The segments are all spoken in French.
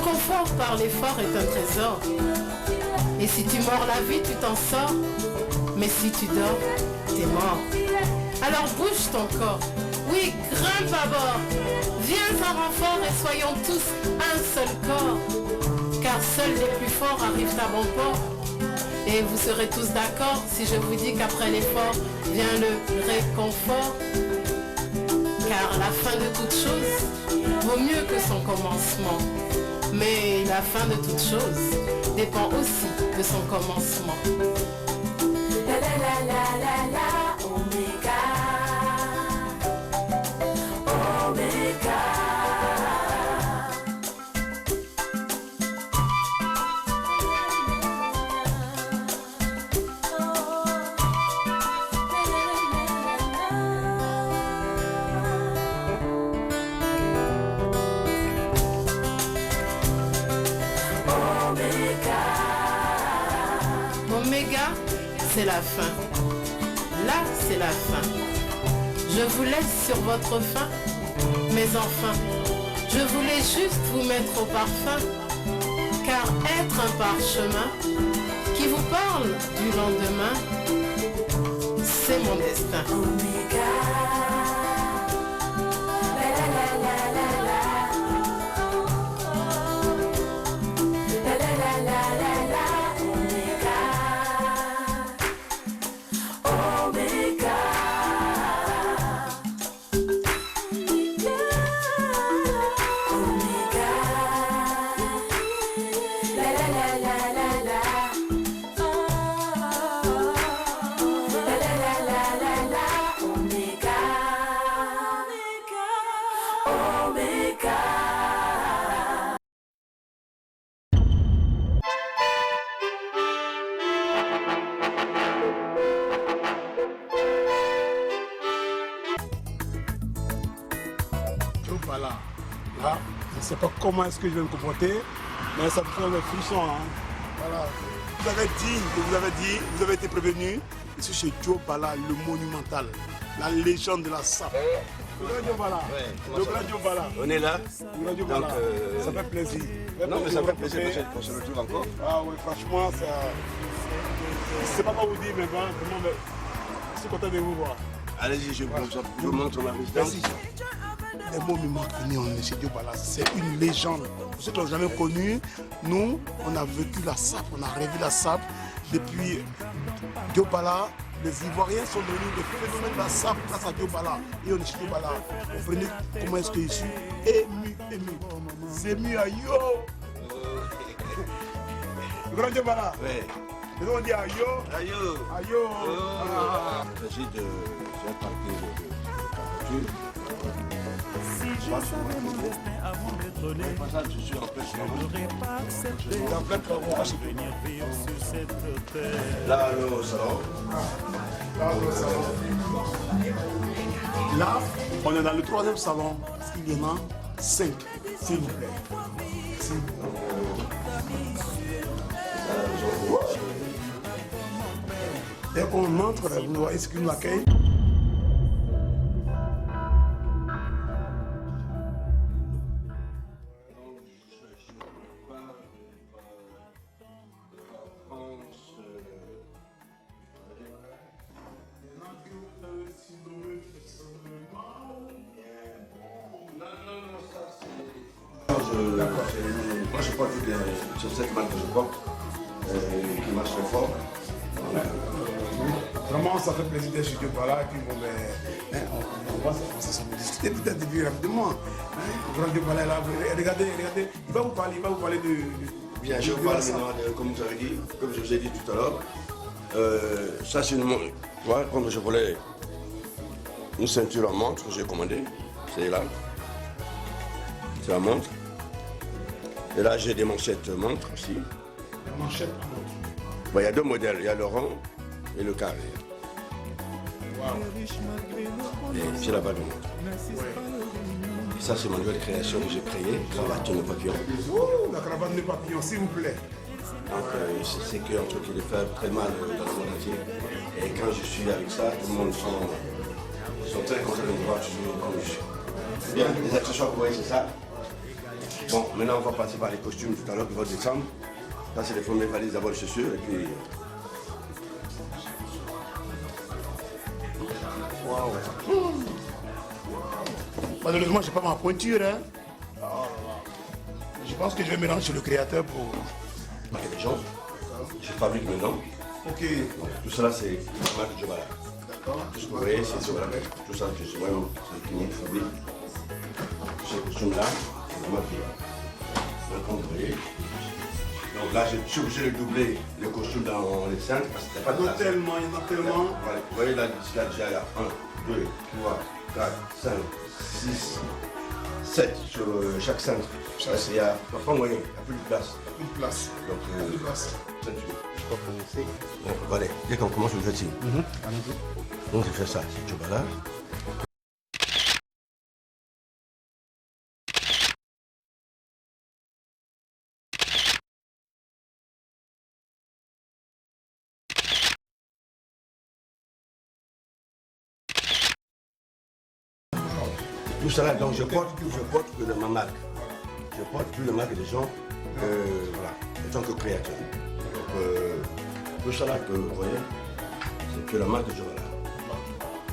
confort par l'effort est un trésor. Et si tu mords la vie, tu t'en sors. Mais si tu dors, t'es mort. Alors bouge ton corps. Oui, grimpe à bord. Viens en renfort et soyons tous un seul corps. Car seuls les plus forts arrivent à bon port. Et vous serez tous d'accord si je vous dis qu'après l'effort vient le réconfort. Car la fin de toute chose vaut mieux que son commencement. Mais la fin de toute chose dépend aussi de son commencement. La la la la la la, Oméga. Oméga. Oméga, c'est la fin. Là, c'est la fin. Je vous laisse sur votre faim. Mais enfin, je voulais juste vous mettre au parfum. Car être un parchemin qui vous parle du lendemain, c'est mon destin. Oméga. La la la la la la. La la la la la la. Voilà. Là, je ne sais pas comment est-ce que je vais me comporter, mais ça me fait le frisson. Hein. Voilà. Vous avez été prévenu. Ici chez Joe Bala, le monumental, la légende de la SAP. Le grand Joe Bala. Le grand Joe Bala. On est là. Le grand Joe Bala. Ça fait plaisir. Non, mais ça fait plaisir qu'on se retrouve encore. Ah oui, franchement, ça. Je ne sais pas quoi vous dire, mais vraiment, je suis content de vous voir. Allez-y, je vous montre ma résidence. Les mots me manquent, on est chez Joe Bala. C'est une légende. Pour ceux qui ne l'ont jamais connu, nous, on a vécu la SAP, on a rêvé la SAP. Depuis Joe Bala, les Ivoiriens sont devenus des phénomènes de la SAP grâce à Joe Bala. Et on est chez Joe Bala. Comprenez comment est-ce que je suis ému. C'est ému à yo. Le grand Joe Bala. Oui. Et on dit ayo. Ayo. Ayo. Il s'agit de faire partie de culture. Je savais mon destin avant d'être né. Je suis en plein J'aurais pas accepté de venir vivre sur cette terre. là, le salon. Là, on est dans le troisième salon, parce qu'il y en a 5, s'il vous plaît. Dès qu'on entre, est-ce qu'il nous accueille? Moi je porte sur cette marque que je porte, qui marche très fort. Vraiment, ça fait plaisir d'être chez Joe Bala. Et puis, bon, on va discuter peut-être depuis rapidement. Le grand Joe Bala est là. Regardez, il va vous parler de. Bien, je vous parle maintenant, comme vous avez dit, comme je vous ai dit tout à l'heure. Ça, c'est une montre. Voilà, comme je voulais une ceinture en montre que j'ai commandée. C'est là. C'est la montre. Et là, j'ai des manchettes montres aussi. Manchette. Bon, il y a deux modèles. Il y a le rond et le carré. Wow. Et c'est la bague de montre. Et ça, c'est ma nouvelle création que j'ai créée. Cravate de papillon. Ouh, la cravate de papillon, s'il vous plaît. Donc, c'est qu'un truc qui les fait très mal dans le monde entier. Et quand je suis avec ça, tout le monde sont très contents de me voir toujours comme je suis. Bien, les accessoires, vous voyez, c'est ça. Bon, maintenant on va passer par les costumes tout à l'heure qui vont descendre. Ça c'est les premières valises d'abord les chaussures et puis... Waouh. Malheureusement, je n'ai pas ma pointure. Hein. Je pense que je vais me rendre chez le créateur pour... marquer les gens. Je fabrique maintenant. Ok. Donc, tout cela c'est la marque Jobala. D'accord. Vous voyez, c'est Jobala. Tout ça je suis moi-même qui fabrique. Ce costume-là, c'est la marque Jobala. Donc vous voyez. Donc là, je suis obligé de doubler le costume dans les cintres parce qu'il n'y a pas de place. Tellement, il y en a tellement. Voilà. Vous voyez là, déjà il y a 1, 2, 3, 4, 5, 6, 7 sur chaque cintre. Parce qu'il y a, parfois, il n'y a plus de place. Une place. Donc, Une place. ceinture. Je peux commencer. Donc, voilà, dès qu'on commence, on le fait. Donc, je fais ça, c'est Jobala. Tout cela, donc je porte plus de ma marque. Je porte plus de marque des gens, voilà, en tant que créateur. Donc, tout cela que vous voyez, c'est que la marque de Jobala.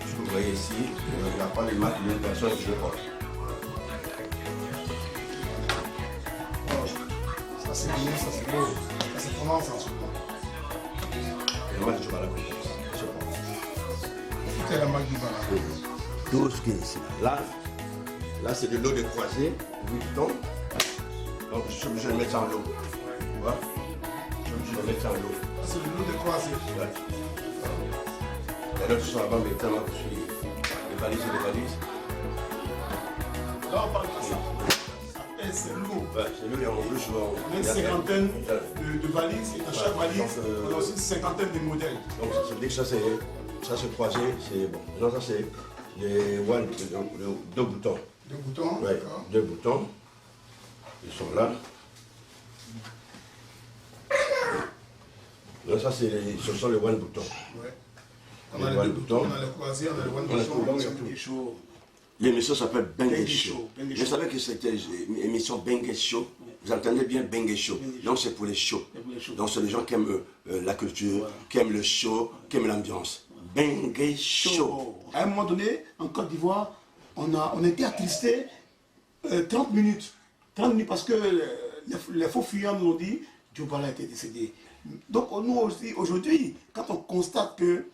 Ce que vous voyez ici, il n'y a pas de marque d'une personne que je porte. Ça c'est bien, ça c'est beau. Ça c'est comment ça en ce moment. La marque de Jobala que je porte. C'est la marque du Bala. Tout ce qui est ici. Là c'est de l'eau de croisée, 8 tons. Donc je suis obligé de mettre ça en l'eau. Tu vois? Je suis obligé de mettre ça en l'eau. C'est de l'eau de croisée. Ouais. Et là, tout ça là-bas, mais tellement que je suis les valises et les valises. Là on parle de ça. C'est lourd. Ouais, c'est l'eau et en plus, On a une cinquantaine de valises et dans chaque valise, on a aussi une cinquantaine de modèles. Donc ça veut dire que ça c'est croisé, c'est bon. Non, ça c'est les one, deux boutons. Deux boutons, Ouais, d'accord. 2 boutons. Ils sont là. Là, ça c'est ce sont les one boutons. Ouais. On a les deux boutons, on a le croisé, on a le one bouton, c'est chaud. L'émission s'appelle Bengue Bengue Show. Show, Bengue Je Show. savais que c'était une émission Bengue Show. Vous entendez bien Bengue Show. Donc c'est pour les shows. Donc c'est les gens qui aiment la culture, qui aiment le show, qui aiment l'ambiance. Bengue Show. À un moment donné, en Côte d'Ivoire, on était attristés 30 minutes. 30 minutes parce que les faux fuyants nous ont dit Jobala était décédé. Donc nous aussi, aujourd'hui, quand on constate que,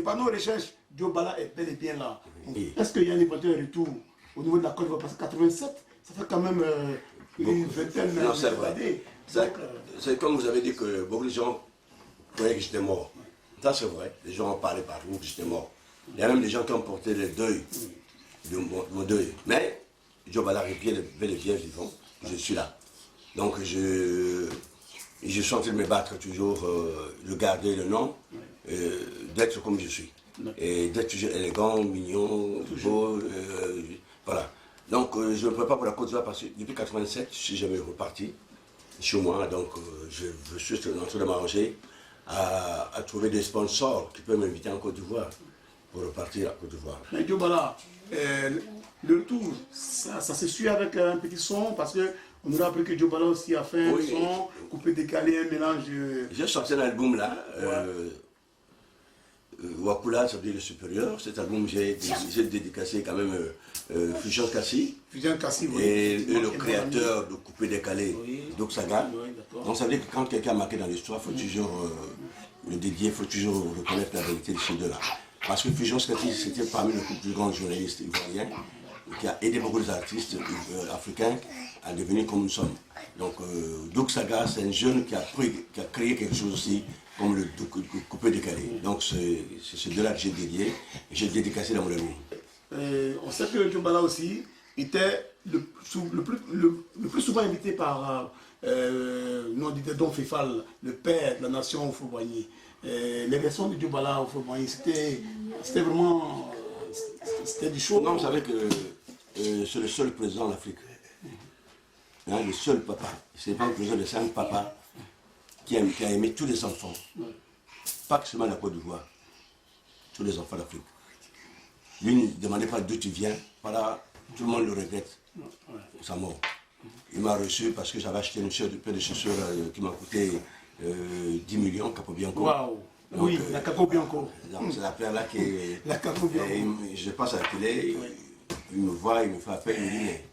par nos recherches, Jobala est bel et bien là. Oui. Est-ce qu'il y a un éventuel retour au niveau de la Côte d'Ivoire? Parce que 87, ça fait quand même une vingtaine Non, c'est vrai. d'années. C'est comme vous avez dit que beaucoup de gens croyaient que j'étais mort. Ça c'est vrai. Les gens ont parlé partout que j'étais mort. Il y a même des gens qui ont porté le deuil de mon deuil. Mais Jobala est bel et bien vivant. Je suis là. Donc je suis en train de me battre toujours, de garder le nom, d'être comme je suis. Et d'être toujours élégant, mignon, beau, voilà. Donc je ne me prépare pour la Côte d'Ivoire parce que depuis 87, je ne suis jamais reparti chez moi. Donc je suis en train de m'arranger à trouver des sponsors qui peuvent m'inviter en Côte d'Ivoire pour repartir à Côte d'Ivoire. Mais Jobala, le retour, ça se suit avec un petit son parce que on nous a appris que Jobala aussi a fait un son coupé, décalé, un mélange. J'ai sorti un album là, Wakula, ça veut dire le supérieur. Cet album, j'ai dédicacé quand même Fusion Kassi. Fusion Kassi, oui. Et le créateur de Coupé Décalé, Doxaga. Oui, Donc ça veut dire que quand quelqu'un a marqué dans l'histoire, il faut toujours le dédier, il faut toujours reconnaître la vérité de ces deux-là. Parce que Fusion Kassi, c'était parmi les plus grands journalistes ivoiriens qui a aidé beaucoup d'artistes africains à devenir comme nous sommes. Donc Doxaga, c'est un jeune qui a créé quelque chose aussi, comme le coupé décalé. Donc c'est ce deux-là que j'ai dédié et j'ai dédicacé dans mon album. On sait que Jobala aussi était le plus souvent invité par nous on disait Don Fefal, le père de la nation au Fouboigny. Les versions de Jobala au Fouboigny, c'était vraiment c'était du show. Non, vous savez que c'est le seul président d'Afrique. Hein, le seul papa. C'est pas le président de 5 papas qui a aimé tous les enfants. Pas que seulement la Côte d'Ivoire. Tous les enfants d'Afrique. Lui ne demandait pas d'où tu viens. Voilà, tout le monde le regrette. Sa mort. Il m'a reçu parce que j'avais acheté une paire de chaussures qui m'a coûté 10 millions, Capo Bianco. Waouh. Oui, la Capo Bianco. C'est la paire là qui est... La Capo Bianco. Je passe à la télé, il me voit, il me fait appel, il me dit, mais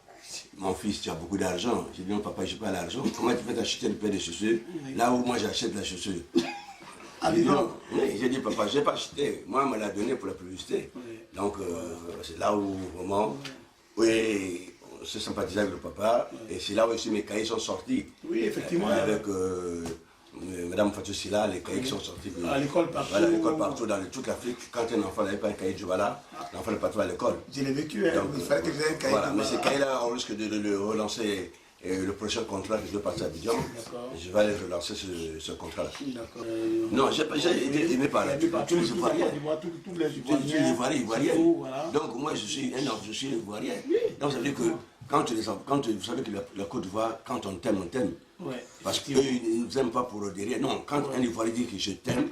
mon fils, tu as beaucoup d'argent. J'ai dit, non papa, j'ai pas l'argent. Comment tu peux t'acheter une paire de chaussures là où moi j'achète la chaussure? J'ai dit, non. J'ai dit, papa, je n'ai pas acheté. Moi, on me l'a donné pour la publicité. Donc, c'est là où, vraiment, oui, on se sympathise avec le papa. Et c'est là où aussi mes cahiers sont sortis. Oui, effectivement. Avec Madame Fatou Silla, les cahiers qui sont sortis. À l'école partout. Voilà, à l'école partout, dans toute l'Afrique. Quand un enfant n'avait pas un cahier de Jobala, l'enfant n'est pas trop à l'école. Je l'ai vécu, hein. Donc, Il fallait que j'aie un cahier. Voilà, mais ces cahiers-là, on risque de le relancer. Et le prochain contrat que je dois partir à Abidjan, je vais aller relancer ce contrat-là. D'accord. Non, il n'est pas là. Tous les Ivoiriens. Tous les Ivoiriens. Donc moi, je suis Ivoirien. Donc ça veut dire que vous savez que la Côte d'Ivoire, quand on t'aime, on t'aime. Ouais. Parce qu'eux, ils ne nous aiment pas pour derrière. Non, quand un Ivoirien dit que je t'aime,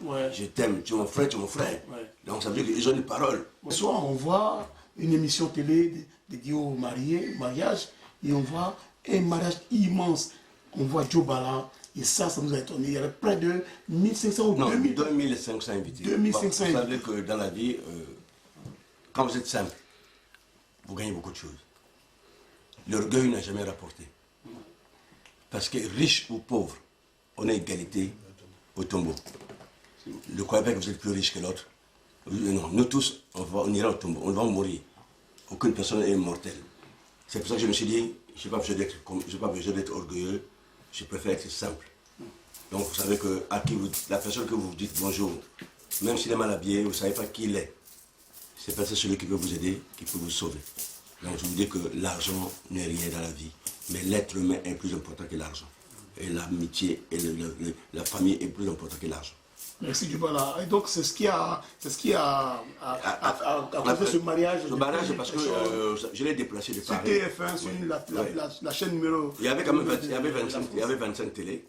tu es mon frère, tu es mon frère. Donc ça veut dire qu'ils ont une parole. Ce soir, on voit une émission télé dédiée au mariage, et on voit un mariage immense. On voit Djobala, et ça nous a étonné. Il y avait près de 1500 ou 2000. 2500 invités. 2500 Vous savez que dans la vie, quand vous êtes simple, vous gagnez beaucoup de choses. L'orgueil n'a jamais rapporté. Parce que riche ou pauvre, on a égalité au tombeau. Ne croyez pas que vous êtes plus riche que l'autre. Non, nous tous, on ira au tombeau, on va mourir. Aucune personne n'est immortelle. C'est pour ça que je me suis dit, je n'ai pas besoin d'être orgueilleux, je préfère être simple. Donc vous savez que la personne que vous dites bonjour, même s'il est mal habillé, vous ne savez pas qui il est. C'est pas celui qui peut vous aider, qui peut vous sauver. Donc je vous dis que l'argent n'est rien dans la vie, mais l'être humain est plus important que l'argent. Et l'amitié et la famille est plus important que l'argent. Merci Djobala. Et donc c'est ce qui a causé ce mariage. Ce mariage, parce que je l'ai déplacé de Paris. Sur TF1, sur la chaîne numéro... Il y avait quand même 25 télés.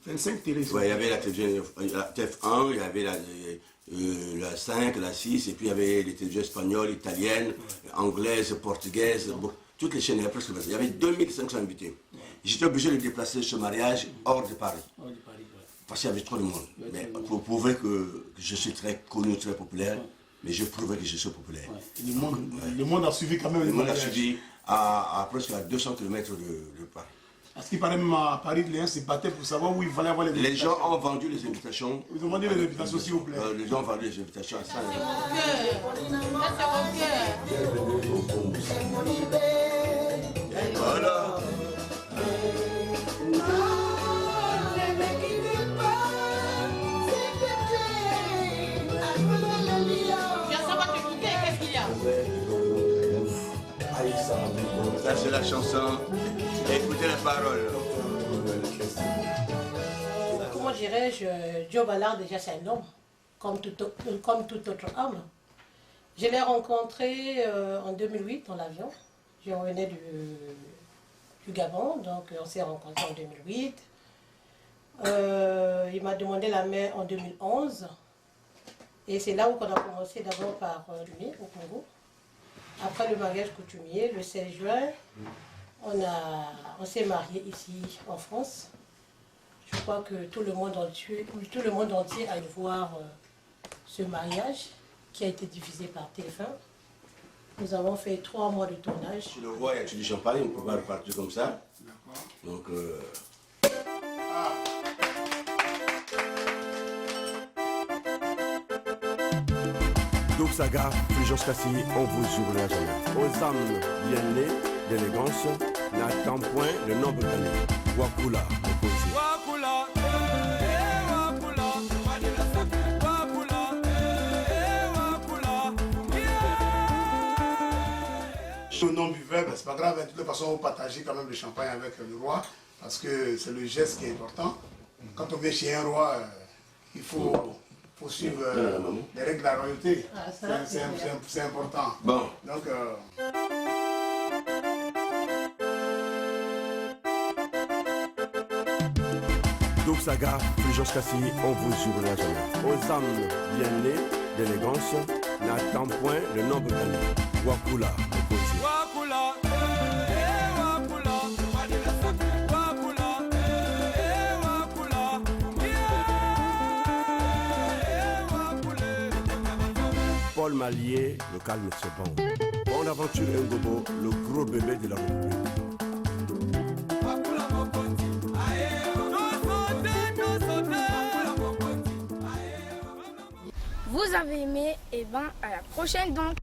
25 télés. Ouais, il y avait la télévision la TF1, il y avait la 5, la 6, et puis il y avait les télévisions espagnoles, italiennes, anglaises, portugaises, toutes les chaînes, il y avait presque 25. Il y avait 2500 invités. J'étais obligé de déplacer ce mariage hors de Paris. Parce qu'il y avait trop de monde. Mais pour prouver que je suis très connu, très populaire, mais je prouvais que je suis populaire. Le monde a suivi quand même. Le monde a suivi à presque à 200 km de Paris. À ce qui paraît, même à Paris, les gens se battaient pour savoir où il fallait avoir les invitations. Les gens ont vendu les invitations. Ils ont vendu les invitations, s'il vous plaît. Les gens ont vendu les invitations à ça. Voilà. Ça c'est la chanson. Écoutez les paroles. Comment dirais-je, Djobala déjà c'est un homme, comme tout autre homme. Je l'ai rencontré en 2008 dans l'avion. Je revenais du Gabon, donc on s'est rencontrés en 2008. Il m'a demandé la main en 2011. Et c'est là où on a commencé d'abord par l'Uni au Congo. Après le mariage coutumier, le 16 juin, on s'est mariés ici en France. Je crois que tout le monde entier a dû voir ce mariage qui a été diffusé par TF1. Nous avons fait 3 mois de tournage. Si le roi a du champagne, on ne peut pas repartir comme ça. Donc, Donc Saga, Fulgence Cassi, on vous ouvre la jamais. Aux âmes bien nées, d'élégance, n'attend point le nombre d'années. Wakula, opposé. Wakula, Wakula, Wakula, non buveur, c'est pas grave, de toute façon on partage quand même le champagne avec le roi, parce que c'est le geste qui est important. Quand on vient chez un roi, il faut suivre les règles de la royauté. C'est important. bon. Donc, Donc Saga, Fulgence Cassi, on vous ouvre la jamais. Aux âmes bien nées, d'élégance, n'attend point le nombre d'années. Wakula, opposé. Wakula, Wakula, Paul Mallier, le calme c'est bon. Bonne aventure Ngobo, le gros bébé de la République. Vous avez aimé, et ben à la prochaine donc.